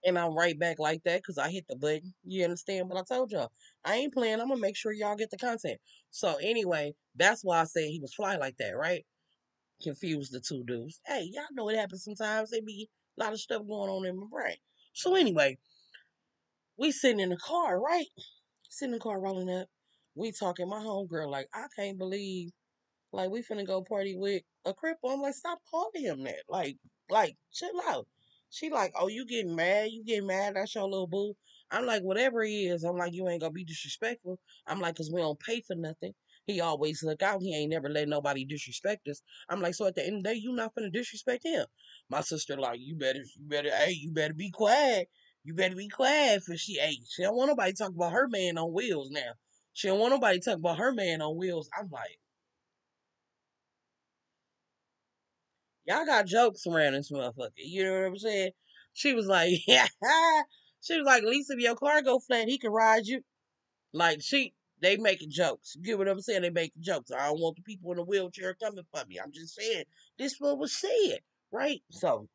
And I'm right back like that because I hit the button. You understand? But I told y'all, I ain't playing. I'm gonna make sure y'all get the content. So anyway, that's why I said he was fly like that, right? Confused the two dudes. Hey, y'all know it happens sometimes. There be a lot of stuff going on in my brain. So anyway, we sitting in the car, right? Sitting in the car rolling up. We talking. My homegirl like, I can't believe like we finna go party with a cripple. I'm like, stop calling him that. Like, chill out. She like, oh, you getting mad? You getting mad? That's your little boo. I'm like, whatever he is. I'm like, you ain't gonna be disrespectful. I'm like, cause we don't pay for nothing. He always look out. He ain't never let nobody disrespect us. I'm like, so at the end of the day, you not gonna disrespect him. My sister like, you better be quiet. You better be quiet. For she don't want nobody talk about her man on wheels now. She don't want nobody talk about her man on wheels. I'm like, y'all got jokes around this motherfucker. You know what I'm saying? She was like, yeah. She was like, at least if your car go flat, he can ride you. Like they making jokes. You get what I'm saying? They making jokes. I don't want the people in the wheelchair coming for me. I'm just saying this what was said, right? So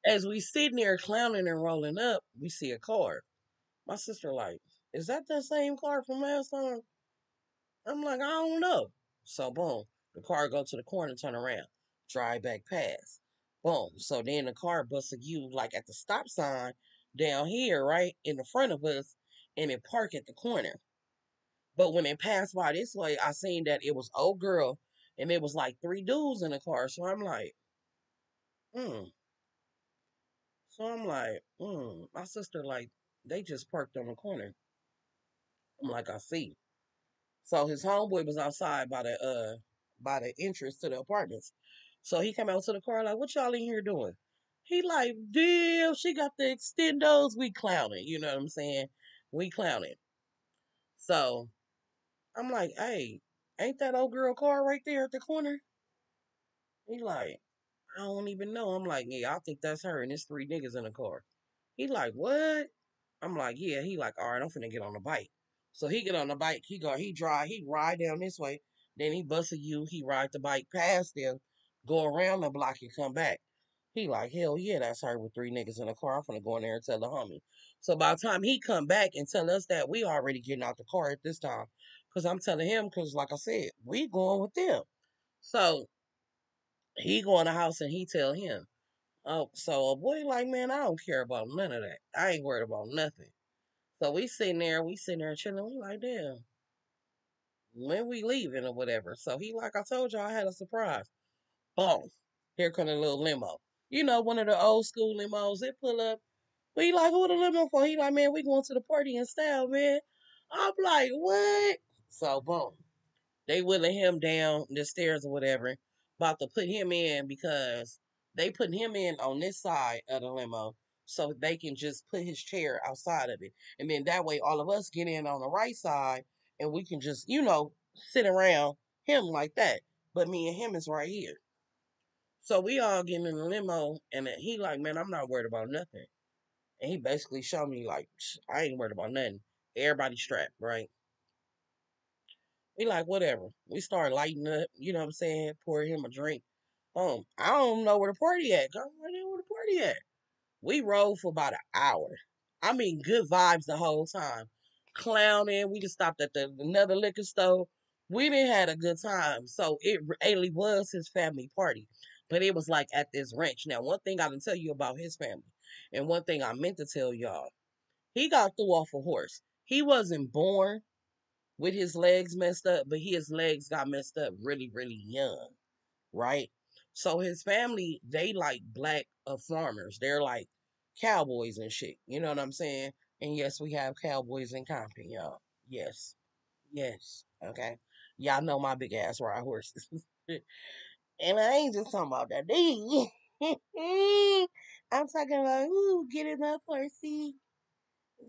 as we sitting there clowning and rolling up, we see a car. My sister like, is that same car from last time? I'm like, I don't know. So boom, the car go to the corner, turn around, drive back past. Boom. So then the car busts a U like at the stop sign down here, right in the front of us, and it park at the corner. But when it passed by this way, I seen that it was old girl and it was like three dudes in the car. So I'm like, hmm. So I'm like, hmm. My sister like they just parked on the corner. I'm like, I see. So his homeboy was outside by the entrance to the apartments. So he came out to the car like, "What y'all in here doing?" He like, "Damn, she got the extendos. We clowning." You know what I'm saying? We clowning. So I'm like, "Hey, ain't that old girl car right there at the corner?" He like, "I don't even know." I'm like, "Yeah, I think that's her, and there's three niggas in the car." He like, "What?" I'm like, "Yeah." He like, "All right, I'm finna get on the bike." So he get on the bike. He ride down this way. Then he bust a U. He ride the bike past them, go around the block and come back. He like, hell yeah, that's her with three niggas in the car. I'm finna go in there and tell the homie. So by the time he come back and tell us that, we already getting out the car at this time. Cause I'm telling him, cause like I said, we going with them. So he go in the house and he tell him. Oh, so a boy like, man, I don't care about none of that. I ain't worried about nothing. So we sitting there chilling. We like, damn, when we leaving or whatever. So he like, I told y'all I had a surprise. Boom. Here come a little limo. You know, one of the old school limos. It pull up. We like, who the limo for? He like, man, we going to the party in style, man. I'm like, what? So boom. They wheeling him down the stairs or whatever, about to put him in because they putting him in on this side of the limo so they can just put his chair outside of it. And then that way all of us get in on the right side and we can just, sit around him like that. But me and him is right here. So we all get in the limo and he like, man, I'm not worried about nothing. And he basically showed me like, I ain't worried about nothing. Everybody strapped, right? We like, whatever. We start lighting up, you know what I'm saying? Pour him a drink. I don't know where the party at. Go right there where the party at. We rode for about an hour. I mean, good vibes the whole time. Clowning. We just stopped at another liquor store. We didn't had a good time. So it really was his family party. But it was like at this ranch. Now, one thing I can tell you about his family, and one thing I meant to tell y'all, he got threw off a horse. He wasn't born with his legs messed up, but his legs got messed up really, really young, right? So his family, they like black farmers. They're like cowboys and shit. You know what I'm saying? And yes, we have cowboys in Compton, y'all. Yes. Yes. Okay. Y'all know my big ass ride horses. And I ain't just talking about that. I'm talking about, ooh, get him up, horsey.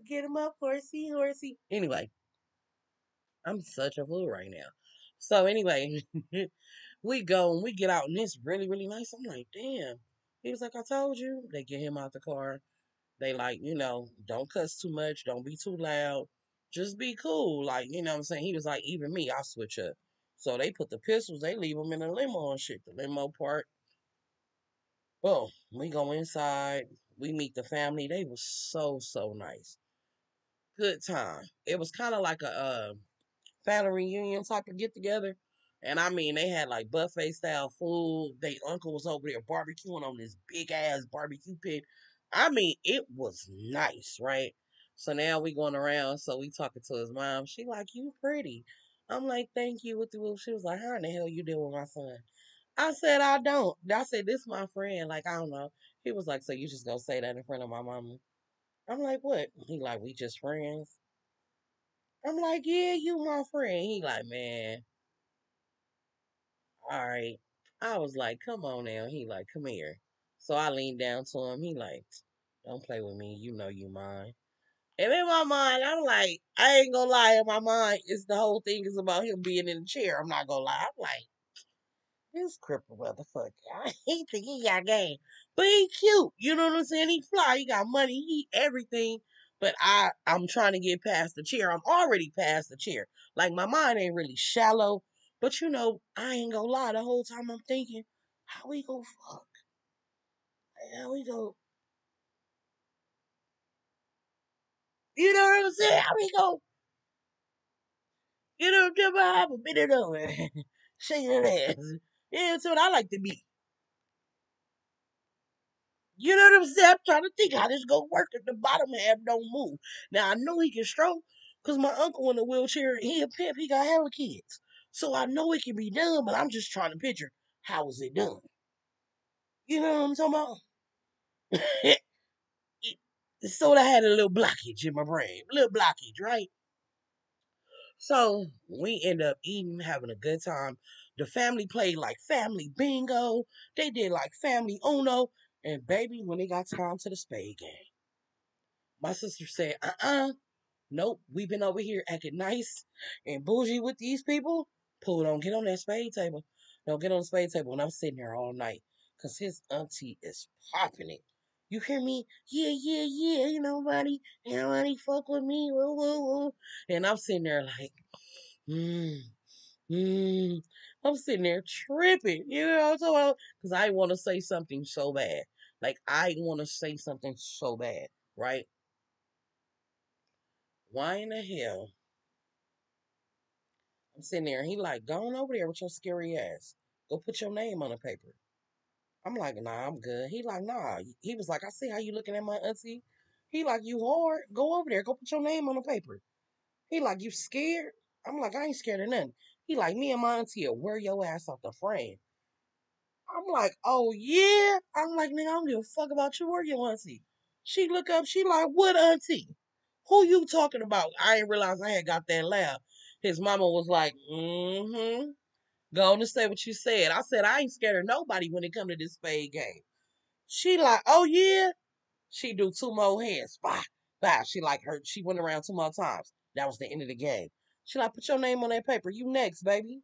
Get him up, horsey, horsey. Anyway, I'm such a fool right now. So anyway, we go and we get out and it's really, really nice. I'm like, damn. He was like, I told you. They get him out the car. They like, don't cuss too much. Don't be too loud. Just be cool. Like, you know what I'm saying? He was like, even me, I switch up. So they put the pistols, they leave them in the limo and shit. The limo part. Well, we go inside. We meet the family. They was so nice. Good time. It was kind of like a family reunion type of get together. And I mean, they had like buffet style food. They uncle was over there barbecuing on this big ass barbecue pit. I mean, it was nice, right? So now we going around. So we talking to his mom. She like, you pretty. I'm like, thank you. With the whoop. She was like, how in the hell you deal with my son? I said, I don't. I said, this my friend. Like, I don't know. He was like, so you just gonna say that in front of my mama? I'm like, what? He like, we just friends. I'm like, yeah, you my friend. He like, man, all right. I was like, come on now. He like, come here. So I leaned down to him. He like, don't play with me. You know you mine. And in my mind, I'm like, I ain't gonna lie. In my mind, it's the whole thing is about him being in the chair. I'm not gonna lie. I'm like, this crippled motherfucker. I hate think he got game. But he cute. You know what I'm saying? He fly. He got money. He everything. But I'm trying to get past the chair. I'm already past the chair. Like my mind ain't really shallow. But you know, I ain't gonna lie. The whole time I'm thinking, how we go fuck? How we go? You know what I'm saying? How we go? You know what I'm saying? Have a minute of it. Shake that ass. Yeah, that's what I like to be. You know what I'm saying? I'm trying to think how this gonna work if the bottom half don't move. Now I know he can stroke because my uncle in a wheelchair, he a pimp, he got hella kids. So I know it can be done, but I'm just trying to picture how is it done. You know what I'm talking about? So I had a little blockage in my brain, a little blockage, right? So we end up eating, having a good time. The family played like family bingo. They did like family Uno. And baby, when it got time to the spade game, my sister said, nope, we've been over here acting nice and bougie with these people. Pooh, don't get on that spade table. Don't get on the spade table. And I'm sitting there all night because his auntie is popping it. You hear me? Yeah, yeah, yeah. Ain't nobody fuck with me. Woo, woo, woo. And I'm sitting there like, hmm, hmm. I'm sitting there tripping. You know what I'm talking about? Because I want to say something so bad. Like, I want to say something so bad, right? Why in the hell I'm sitting there and he like, go on over there with your scary ass. Go put your name on the paper. I'm like, nah, I'm good. He like, nah. He was like, I see how you looking at my auntie. He like, you hard? Go over there. Go put your name on the paper. He like, you scared? I'm like, I ain't scared of nothing. He like, me and my auntie will wear your ass off the frame. I'm like, oh yeah? I'm like, nigga, I don't give a fuck about you or your auntie. She look up, she like, what auntie? Who you talking about? I didn't realize I had got that loud. His mama was like, mm-hmm. Go on and say what you said. I said, I ain't scared of nobody when it come to this spade game. She like, oh yeah? She do two more hands. Bah, bah. She like her, she went around two more times. That was the end of the game. She like, put your name on that paper. You next, baby.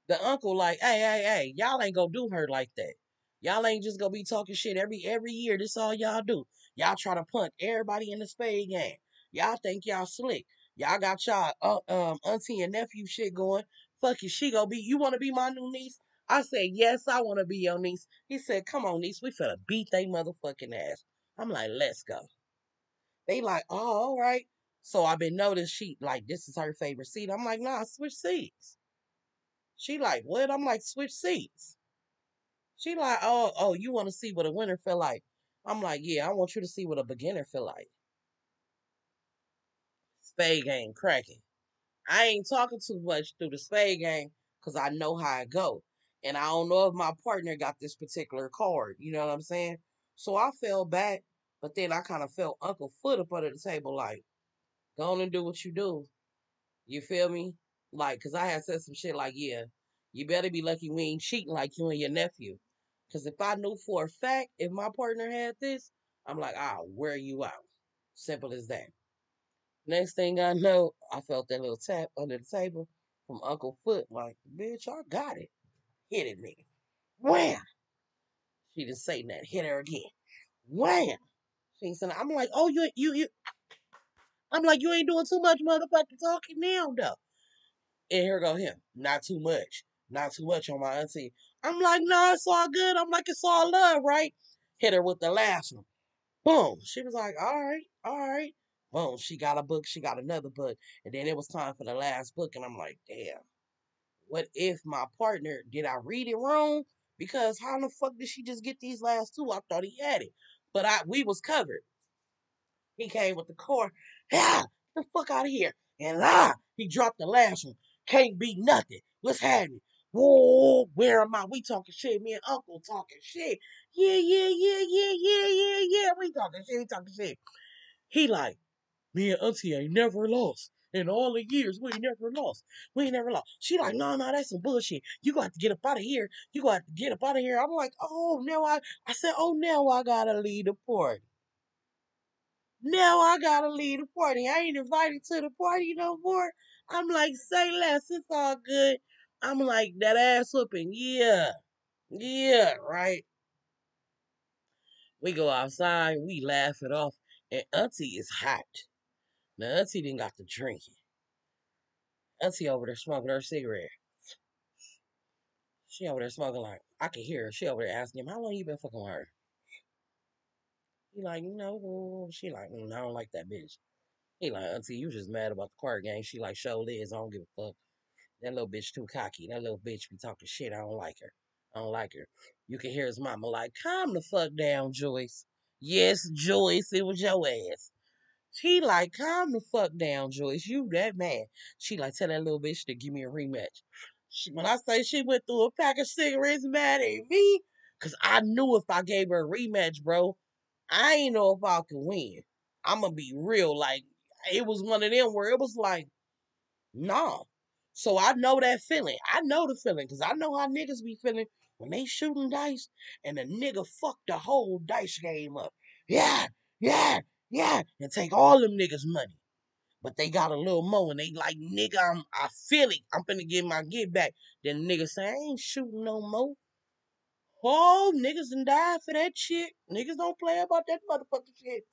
The uncle like, hey, y'all ain't gonna do her like that. Y'all ain't just gonna be talking shit every year. This all y'all do. Y'all try to punt everybody in the spade game. Y'all think y'all slick. Y'all got y'all auntie and nephew shit going. Fuck you, she gonna be. You wanna be my new niece? I said yes, I wanna be your niece. He said, come on, niece, we finna beat they motherfucking ass. I'm like, let's go. They like, oh, all right. So I've been noticed she like this is her favorite seat. I'm like, nah, switch seats. She like, what? I'm like, switch seats. She like, oh, you want to see what a winner feel like? I'm like, yeah, I want you to see what a beginner feel like. Spade game cracking. I ain't talking too much through the spade game because I know how it go. And I don't know if my partner got this particular card. You know what I'm saying? So I fell back, but then I kind of felt Uncle Foot up under the table like, go on and do what you do. You feel me? Like, cause I had said some shit like, yeah, you better be lucky we ain't cheating like you and your nephew. Cause if I knew for a fact if my partner had this, I'm like, I'll wear you out. Simple as that. Next thing I know, I felt that little tap under the table from Uncle Foot. Like, bitch, I got it. Hit it me. Wham! She didn't say that. Hit her again. Wham! She said, I'm like, oh, you. I'm like, you ain't doing too much motherfucking talking now, though. And here go him. Not too much. Not too much on my auntie. I'm like, no, it's all good. I'm like, it's all love, right? Hit her with the last one. Boom. She was like, all right, all right. Boom. She got a book. She got another book. And then it was time for the last book. And I'm like, damn, what if my partner, did I read it wrong? Because how the fuck did she just get these last two? I thought he had it. But we was covered. He came with the car. Ah, get the fuck out of here. And he dropped the last one. Can't be nothing. What's happening? Whoa, where am I? We talking shit. Me and Uncle talking shit. Yeah, yeah, yeah, yeah, yeah, yeah, yeah. We talking shit. We talking shit. He like, me and Auntie ain't never lost. In all the years, we ain't never lost. We ain't never lost. She like, no, no, that's some bullshit. You got to get up out of here. You got to get up out of here. I'm like, oh, I said, oh, now I gotta leave the party. Now I gotta leave the party. I ain't invited to the party no more. I'm like, say less. It's all good. I'm like, that ass whooping. Yeah. Yeah, right. We go outside. We laugh it off. And Auntie is hot. Now, Auntie didn't got to drinking. Auntie over there smoking her cigarette. She over there smoking like, I can hear her. She over there asking him, how long you been fucking with her? He like, no. She like, I don't like that bitch. He like, Auntie, you just mad about the card game. She like, show Liz. I don't give a fuck. That little bitch too cocky. That little bitch be talking shit. I don't like her. I don't like her. You can hear his mama like, calm the fuck down, Joyce. Yes, Joyce, it was your ass. She like, calm the fuck down, Joyce. You that mad. She like, tell that little bitch to give me a rematch. When I say she went through a pack of cigarettes mad at me, because I knew if I gave her a rematch, bro, I ain't know if I could win. I'm going to be real. Like, it was one of them where it was like, nah. So I know that feeling. I know the feeling because I know how niggas be feeling when they shooting dice and the nigga fuck the whole dice game up. Yeah, yeah, yeah. And take all them niggas' money. But they got a little more and they like, nigga, I feel it. I'm finna get my get back. Then the nigga say, I ain't shooting no more. Oh, niggas done died for that shit. Niggas don't play about that motherfucking shit.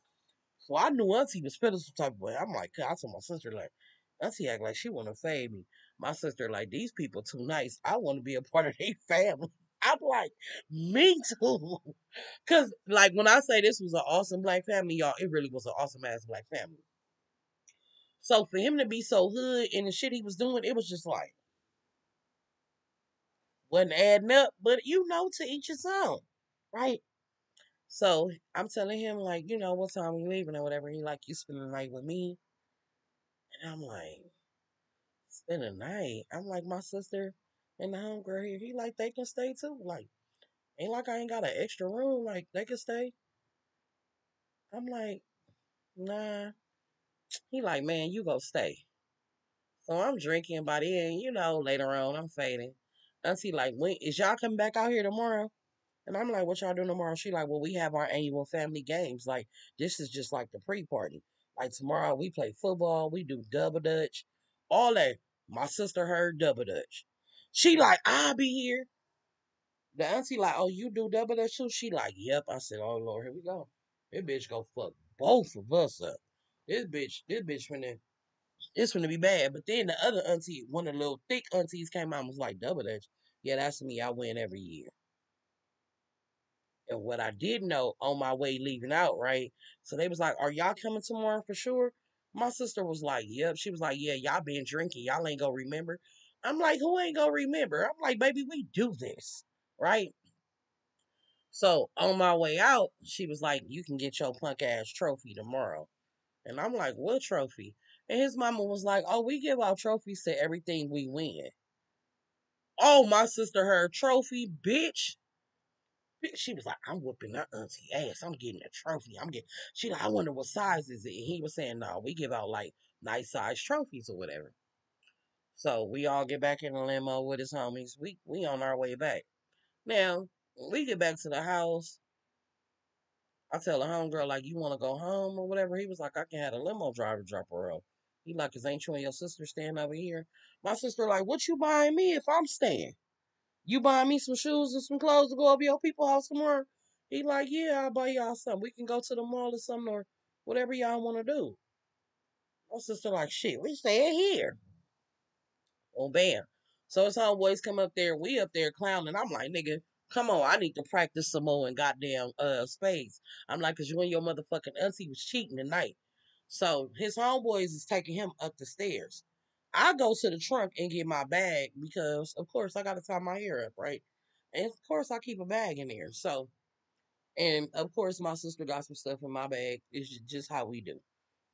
So I knew Auntie was feeling some type of way. I'm like, I told my sister, like, Auntie act like she want to fade me. My sister, like, these people too nice. I want to be a part of their family. I'm like, me too. Because, like, when I say this was an awesome black family, y'all, it really was an awesome ass black family. So for him to be so hood and the shit he was doing, it was just like, wasn't adding up. But, to each his own, right? So I'm telling him, like, what time we leaving or whatever. He like, you spending the night with me? And I'm like, spend a night. I'm like, my sister and the homegirl here, he like, they can stay too. Like, ain't like I ain't got an extra room. Like, they can stay. I'm like, nah. He like, man, you go stay. So I'm drinking by then, later on, I'm fading. Auntie like, when is y'all coming back out here tomorrow? And I'm like, what y'all doing tomorrow? She like, well, we have our annual family games. Like, this is just like the pre-party. Like tomorrow we play football, we do double dutch, all that. My sister heard double dutch. She like, I'll be here. The auntie like, oh, you do double dutch too? She like, yep. I said, oh Lord, here we go. This bitch go fuck both of us up. This bitch finna, it's finna be bad. But then the other auntie, one of the little thick aunties came out and was like, double dutch. Yeah, that's me. I win every year. And what I did know on my way leaving out, right? So they was like, are y'all coming tomorrow for sure? My sister was like, yep. She was like, yeah, y'all been drinking. Y'all ain't gonna remember. I'm like, who ain't gonna remember? I'm like, baby, we do this, right? So on my way out, she was like, you can get your punk ass trophy tomorrow. And I'm like, what trophy? And his mama was like, oh, we give out trophies to everything we win. Oh, my sister heard trophy, bitch. She was like, I'm whooping that auntie ass. I'm getting a trophy. She like, I wonder what size is it? And he was saying, no, we give out like nice size trophies or whatever. So we all get back in the limo with his homies. We on our way back. Now, when we get back to the house, I tell the homegirl, like, you want to go home or whatever? He was like, I can have a limo driver drop her off. He like, cause ain't you and your sister staying over here? My sister like, what you buying me if I'm staying? You buying me some shoes and some clothes to go up your people's house tomorrow? He like, yeah, I'll buy y'all something. We can go to the mall or something or whatever y'all want to do. My sister like, shit, we staying here. Oh, bam. So his homeboys come up there. We up there clowning. I'm like, nigga, Come on, I need to practice some more in goddamn spades. I'm like, cause you and your motherfucking auntie was cheating tonight. So his homeboys is taking him up the stairs. I go to the trunk and get my bag because of course I gotta tie my hair up, right? And of course I keep a bag in there. So and of course my sister got some stuff in my bag. It's just how we do.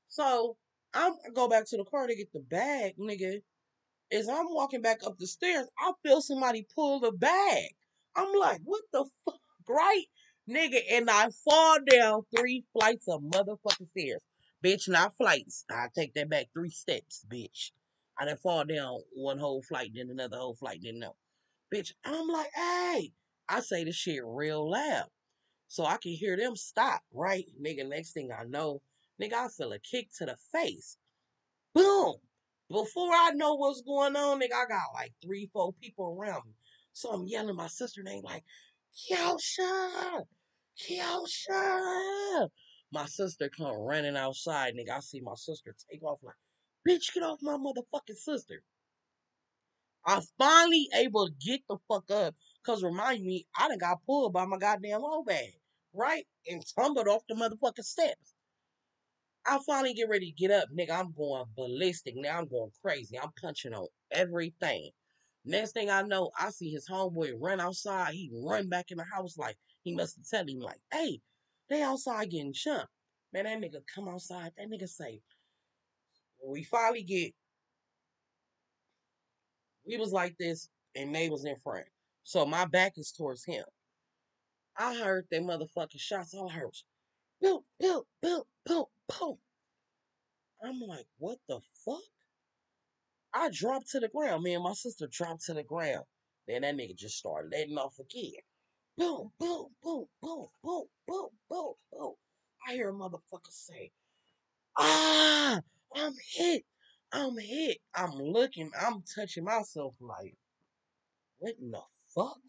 So I go back to the car to get the bag, nigga. As I'm walking back up the stairs, I feel somebody pull the bag. I'm like, what the fuck, right? Nigga, and I fall down 3 flights of motherfucking stairs. Bitch, not flights. I take that back 3 steps, bitch. I done fall down one whole flight, then another whole flight, then no. Bitch, I'm like, hey. I say this shit real loud. So I can hear them stop, right? Nigga, next thing I know, nigga, I feel a kick to the face. Boom. Before I know what's going on, nigga, I got like 3, 4 people around me. So I'm yelling my sister name like, Kiosha! Kiosha! My sister come running outside, nigga. I see my sister take off like, bitch, get off my motherfucking sister. I finally able to get the fuck up. Cause remind me, I done got pulled by my goddamn old bag. Right? And tumbled off the motherfucking steps. I finally get ready to get up, nigga. I'm going ballistic. Now I'm going crazy. I'm punching on everything. Next thing I know, I see his homeboy run outside. He run back in the house like he must have tell him like, hey, they outside getting jumped. Man, that nigga come outside. That nigga say, we finally get, we was like this and they was in front. So my back is towards him. I heard them motherfucking shots. All I heard was, boom, boom, boom, boom, boom. I'm like, what the fuck? I dropped to the ground. Me and my sister dropped to the ground. Then that nigga just started letting off again. Boom, boom, boom, boom, boom, boom, boom, boom. I hear a motherfucker say, ah, I'm hit. I'm hit. I'm looking, I'm touching myself like, what in the fuck?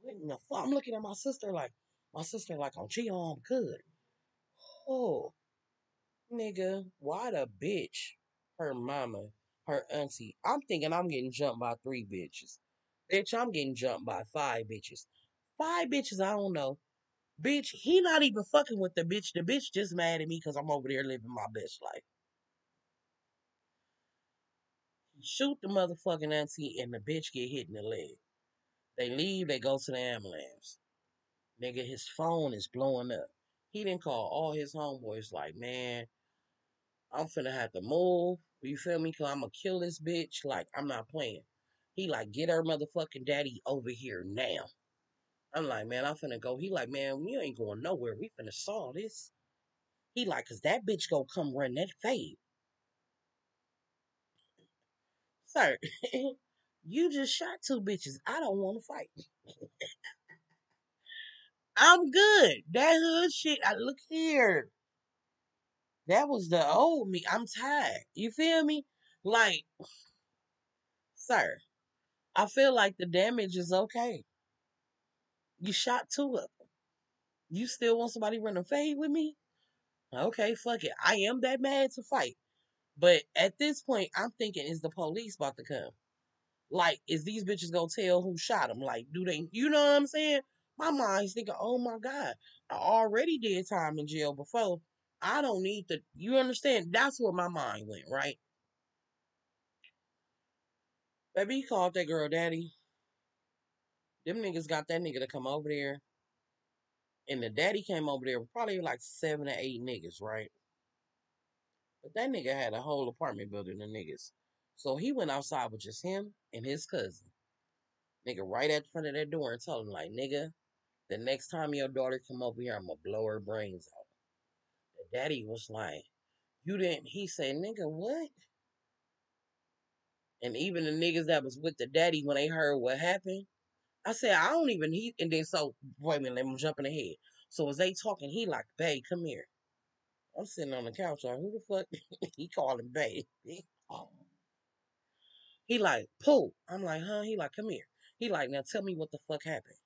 What in the fuck? I'm looking at my sister like, oh, gee, I'm good. Oh, nigga, why the bitch? Her mama, her auntie. I'm thinking I'm getting jumped by 3 bitches. Bitch, I'm getting jumped by 5 bitches. 5 bitches, I don't know. Bitch, he not even fucking with the bitch. The bitch just mad at me because I'm over there living my best life. He shoot the motherfucking auntie and the bitch get hit in the leg. They leave, they go to the ambulance. Nigga, his phone is blowing up. He didn't call all his homeboys like, man, I'm finna have to move. You feel me? Cause I'm gonna kill this bitch. Like, I'm not playing. He like, get her motherfucking daddy over here now. I'm like, man, I'm finna go. He like, man, we ain't going nowhere. We finna solve this. He like, cause that bitch gonna come run that fade. Sir, you just shot 2 bitches. I don't wanna fight. I'm good. That hood shit, I look here. That was the old me. I'm tired. You feel me? Like, sir, I feel like the damage is okay. You shot 2 of them. You still want somebody run a fade with me? Okay, fuck it. I am that mad to fight. But at this point, I'm thinking, is the police about to come? Like, is these bitches gonna tell who shot them? Like, do they, you know what I'm saying? My mind's thinking, oh my God, I already did time in jail before. I don't need to, you understand? That's where my mind went, right? Baby, he called that girl daddy. Them niggas got that nigga to come over there. And the daddy came over there with probably like 7 or 8 niggas, right? But that nigga had a whole apartment building of niggas. So he went outside with just him and his cousin. Nigga right at the front of that door and told him, like, nigga, the next time your daughter come over here, I'm gonna blow her brains out. The daddy was like, you didn't, he said, nigga, what? And even the niggas that was with the daddy when they heard what happened, I said, I don't even, and then so, wait a minute, let me jump in ahead. So as they talking, he like, babe, come here. I'm sitting on the couch, like, who the fuck? He calling babe. He like, Pooh. I'm like, huh? He like, come here. He like, now tell me what the fuck happened.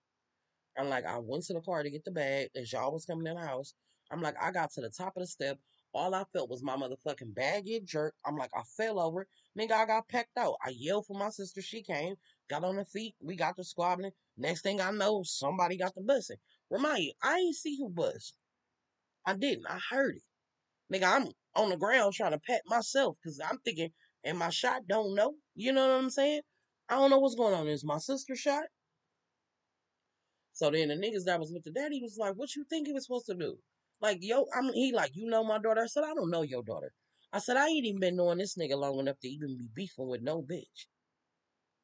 I'm like, I went to the car to get the bag as y'all was coming in the house. I'm like, I got to the top of the step. All I felt was my motherfucking bag get jerked. I'm like, I fell over. Nigga, I got pecked out. I yelled for my sister. She came. got on the feet. We got the squabbling. Next thing I know, somebody got the bussing. Remind you, I ain't see who bust. I didn't. I heard it. Nigga, I'm on the ground trying to pat myself because I'm thinking, and my shot don't know. You know what I'm saying? I don't know what's going on. Is my sister shot? So then the niggas that was with the daddy was like, what you think he was supposed to do? Like, yo, he like, you know my daughter? I said, I don't know your daughter. I said, I ain't even been knowing this nigga long enough to even be beefing with no bitch.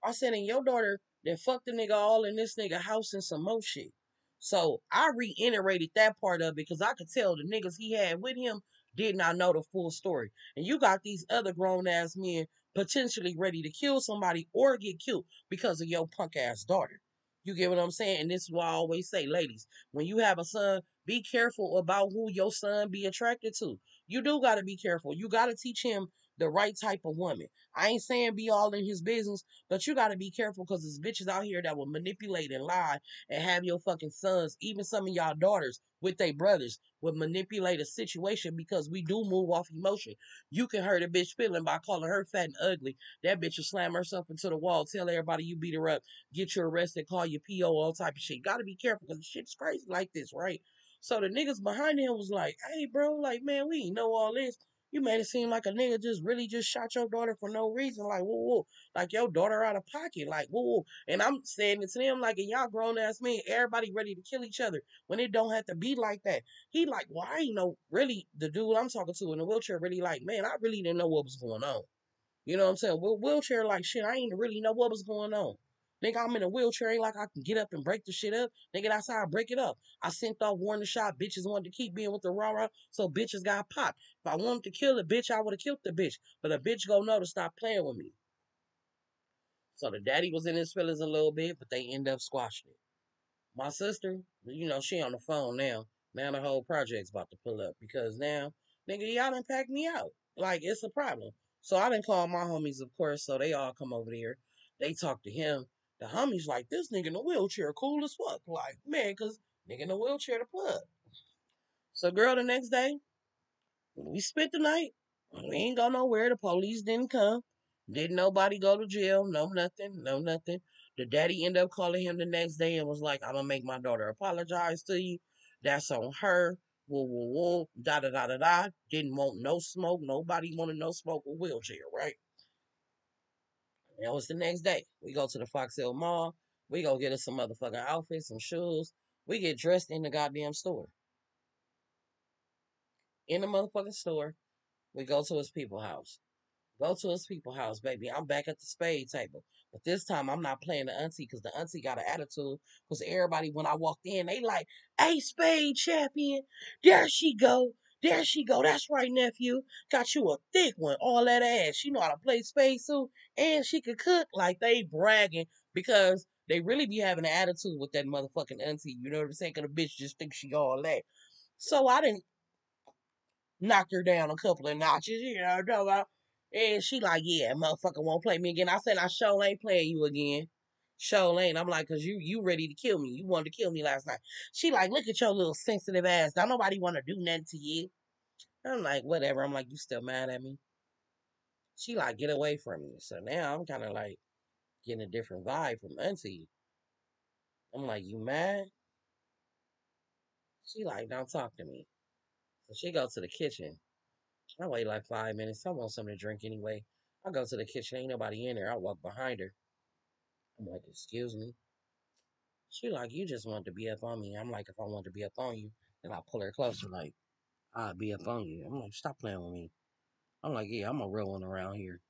I said, and your daughter then fucked the nigga all in this nigga house and some more shit. So I reiterated that part of it because I could tell the niggas he had with him did not know the full story. And you got these other grown ass men potentially ready to kill somebody or get killed because of your punk ass daughter. You get what I'm saying? And this is why I always say, ladies, when you have a son, be careful about who your son be attracted to. You do got to be careful. You got to teach him the right type of woman. I ain't saying be all in his business, but you got to be careful because there's bitches out here that will manipulate and lie and have your fucking sons, even some of y'all daughters with their brothers, would manipulate a situation because we do move off emotion. You can hurt a bitch feeling by calling her fat and ugly. That bitch will slam herself into the wall, tell everybody you beat her up, get you arrested, call you PO, all type of shit. Got to be careful because shit's crazy like this, right? So the niggas behind him was like, hey, bro, like, man, we ain't know all this. You made it seem like a nigga just really just shot your daughter for no reason. Like, whoa, whoa. Like, your daughter out of pocket. Like, whoa, whoa. And I'm saying it to them like, and y'all grown ass men, everybody ready to kill each other when it don't have to be like that. He like, well, I ain't know, really, the dude I'm talking to in the wheelchair really like, man, I really didn't know what was going on. You know what I'm saying? Wheelchair like, shit, I ain't really know what was going on. Nigga, I'm in a wheelchair, ain't like I can get up and break the shit up. Nigga, that's how I break it up. I sent off warning shot. Bitches wanted to keep being with the rah-rah, so bitches got popped. If I wanted to kill a bitch, I would have killed the bitch. But a bitch go know to stop playing with me. So the daddy was in his feelings a little bit, but they end up squashing it. My sister, you know, she on the phone now. Now the whole project's about to pull up because now, nigga, y'all done packed me out. Like, it's a problem. So I done call my homies, of course, so they all come over there. They talk to him. The homies like, this nigga in the wheelchair cool as fuck. Like, man, cause nigga in the wheelchair the plug. So girl, the next day, we spent the night. We ain't go nowhere. The police didn't come. Didn't nobody go to jail. No nothing. No nothing. The daddy ended up calling him the next day and was like, I'm gonna make my daughter apologize to you. That's on her. Whoa, whoa, whoa. Da da da da da. Didn't want no smoke. Nobody wanted no smoke with wheelchair, right? That was the next day. We go to the Fox Hill Mall. We go get us some motherfucking outfits, some shoes. We get dressed in the goddamn store. In the motherfucking store. We go to his people house. Go to his people house, baby. I'm back at the spade table. But this time I'm not playing the auntie because the auntie got an attitude. Because everybody, when I walked in, they like, hey, spade champion. There she go. There she go. That's right, nephew. Got you a thick one. All that ass. She know how to play spade too. And she could cook. Like they bragging because they really be having an attitude with that motherfucking auntie. You know what I'm saying? Because the bitch just thinks she all that. So I didn't knocked her down a couple of notches, you know what I'm talking about? And she like, yeah, motherfucker won't play me again. I said, I sure ain't playing you again. Sure ain't. I'm like, cause you ready to kill me. You wanted to kill me last night. She like, look at your little sensitive ass. Don't nobody want to do nothing to you. I'm like, whatever. I'm like, you still mad at me? She like, get away from me. So now I'm kind of like getting a different vibe from Auntie. I'm like, you mad? She like, don't talk to me. So she go to the kitchen. I wait like 5 minutes. I want something to drink anyway. I go to the kitchen. Ain't nobody in there. I walk behind her. I'm like, excuse me. She like, you just want to be up on me. I'm like, if I want to be up on you, then I pull her closer. Like, I'll be up on you. I'm like, stop playing with me. I'm like, yeah, I'm a real one around here.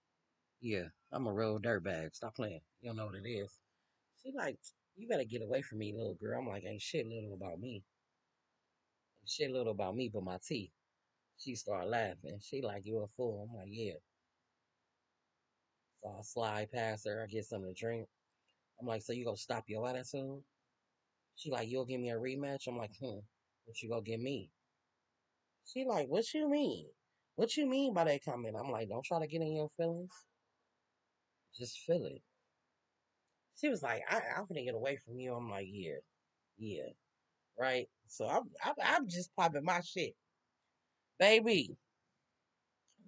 Yeah, I'm a real dirtbag. Stop playing. You don't know what it is. She like, you better get away from me, little girl. I'm like, ain't shit little about me. Ain't shit little about me but my teeth. She started laughing. She like, you a fool. I'm like, yeah. So I slide past her. I get something to drink. I'm like, so you gonna stop your attitude? She like, you'll give me a rematch? I'm like, what you gonna give me? She like, what you mean? What you mean by that comment? I'm like, don't try to get in your feelings. Just feel it. She was like, I'm gonna get away from you. I'm like, yeah, yeah, right. So I'm just popping my shit, baby.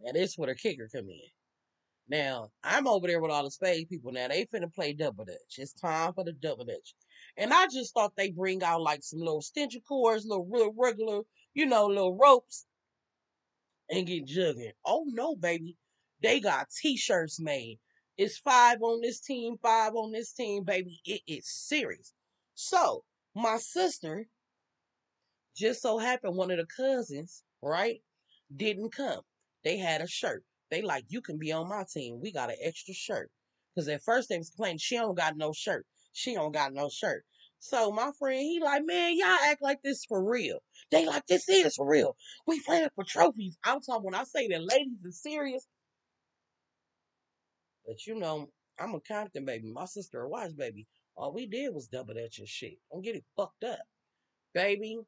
And this where the kicker come in. Now, I'm over there with all the spade people. Now, they finna play double dutch. It's time for the double dutch. And I just thought they bring out like some little extension cords, little real regular, little ropes and get jugging. Oh no, baby. They got t-shirts made. It's 5 on this team, baby. It is serious. So, my sister just so happened one of the cousins, right, didn't come. They had a shirt. They like, you can be on my team. We got an extra shirt. Because at first they was complaining, she don't got no shirt. She don't got no shirt. So my friend, he like, man, y'all act like this for real. They like, this is for real. We playing for trophies. I'm talking, when I say the ladies are serious, but I'm a Compton baby. My sister a Watts baby. All we did was double that your shit. Don't get it fucked up. Baby,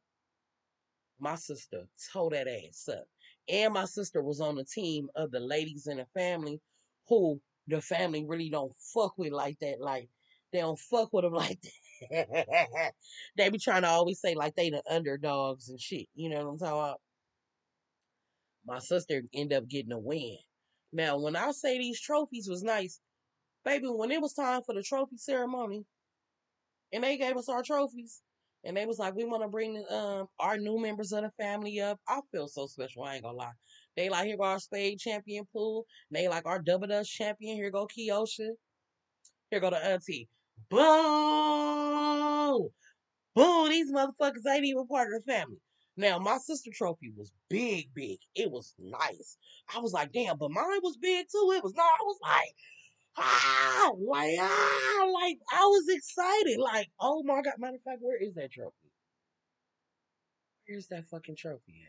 my sister tore that ass up. And my sister was on the team of the ladies in the family who the family really don't fuck with like that. Like, they don't fuck with them like that. They be trying to always say like they the underdogs and shit. You know what I'm talking about? My sister ended up getting a win. Now, when I say these trophies was nice, baby, when it was time for the trophy ceremony, and they gave us our trophies. And they was like, we want to bring our new members of the family up. I feel so special. I ain't gonna lie. They like, here go our spade champion pool. They like our double dutch champion. Here go Kiosha. Here go the auntie. Boom, boom. These motherfuckers ain't even part of the family. Now my sister trophy was big, big. It was nice. I was like, damn, but mine was big too. It was not. I was like, like I was excited. Like, oh my god. Matter of fact, where is that trophy? Where's that fucking trophy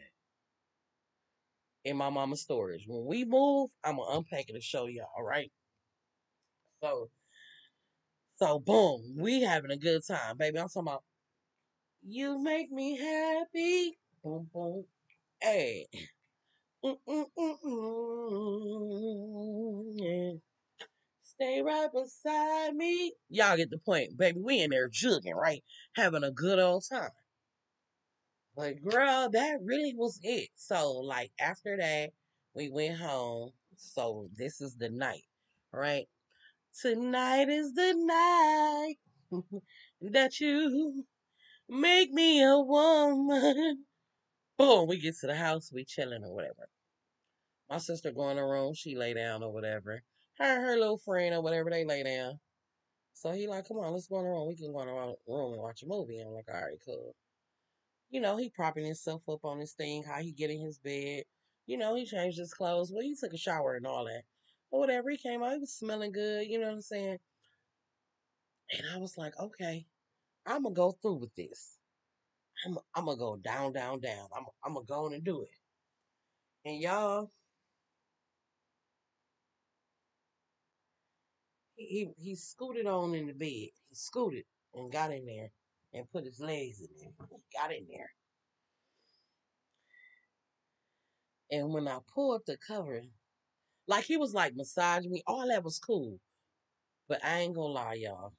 at? In my mama's storage. When we move, I'm gonna unpack it and show y'all. All right. So, so boom, we having a good time, baby. I'm talking about you make me happy. Boom, boom. Hey. Yeah. Stay right beside me. Y'all get the point, baby. We in there jugging, right? Having a good old time. But girl, that really was it. So like after that, we went home. So this is the night, right? Tonight is the night that you make me a woman. Boom, we get to the house, we chilling or whatever. My sister go in the room, she lay down or whatever. Her little friend or whatever, they lay down. So he like, come on, let's go in the room. We can go in the room and watch a movie. I'm like, all right, cool. He propping himself up on his thing, how he get in his bed. He changed his clothes. Well, he took a shower and all that. But whatever, he came out, he was smelling good, you know what I'm saying? And I was like, okay, I'm going to go through with this. I'm going to go down, down, down. I'm going to go on and do it. And y'all, he scooted on in the bed. He scooted and got in there and put his legs in there. He got in there. And when I pulled the cover, like he was like massaging me, all that was cool. But I ain't gonna lie, y'all.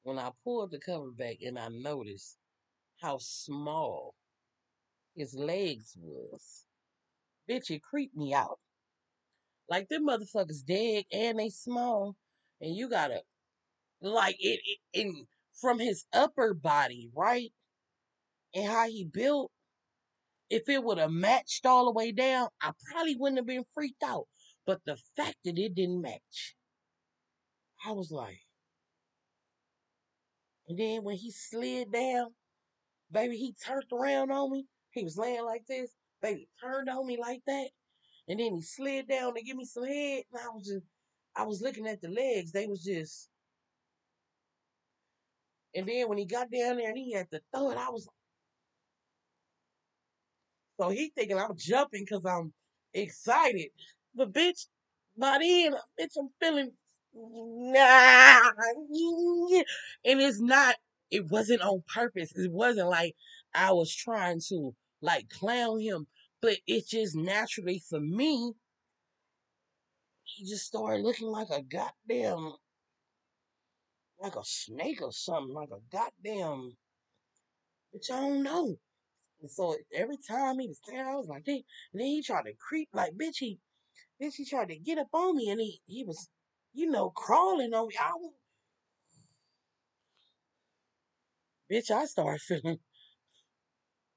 When I pulled the cover back and I noticed how small his legs was, bitch, it creeped me out. Like them motherfuckers dead and they small, and you gotta like it in from his upper body, right? And how he built. If it would have matched all the way down, I probably wouldn't have been freaked out. But the fact that it didn't match, I was like, and then when he slid down, baby, he turned around on me. He was laying like this. Baby turned on me like that. And then he slid down to give me some head. And I was looking at the legs. They was just, and then when he got down there and he had to throw it, I was, so he thinking I'm jumping because I'm excited. But bitch, by then, bitch, I'm feeling, nah. And it wasn't on purpose. It wasn't like I was trying to like clown him. But it just naturally for me, he just started looking like a goddamn, like a snake or something, like a goddamn, bitch, I don't know. And so every time he was there, I was like, and then he tried to creep, like, bitch, he. Then she tried to get up on me, and he was, crawling on me. Bitch, I started feeling,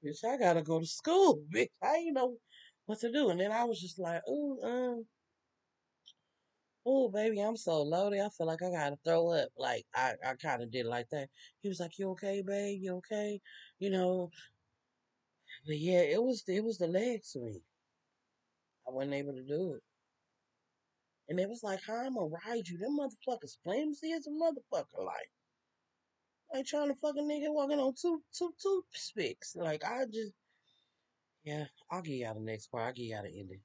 bitch, I gotta go to school, bitch. I ain't know what to do. And then I was just like, oh, baby, I'm so loaded. I feel like I gotta throw up. Like I kind of did it like that. He was like, "You okay, babe? You okay?" You know. But yeah, it was the legs for me. I wasn't able to do it, and it was like, "How I'ma ride you? Them motherfuckers flimsy as a motherfucker. Like trying to fuck a nigga walking on two toothpicks. Like I just, yeah. I'll give y'all the next part. I'll give y'all the ending.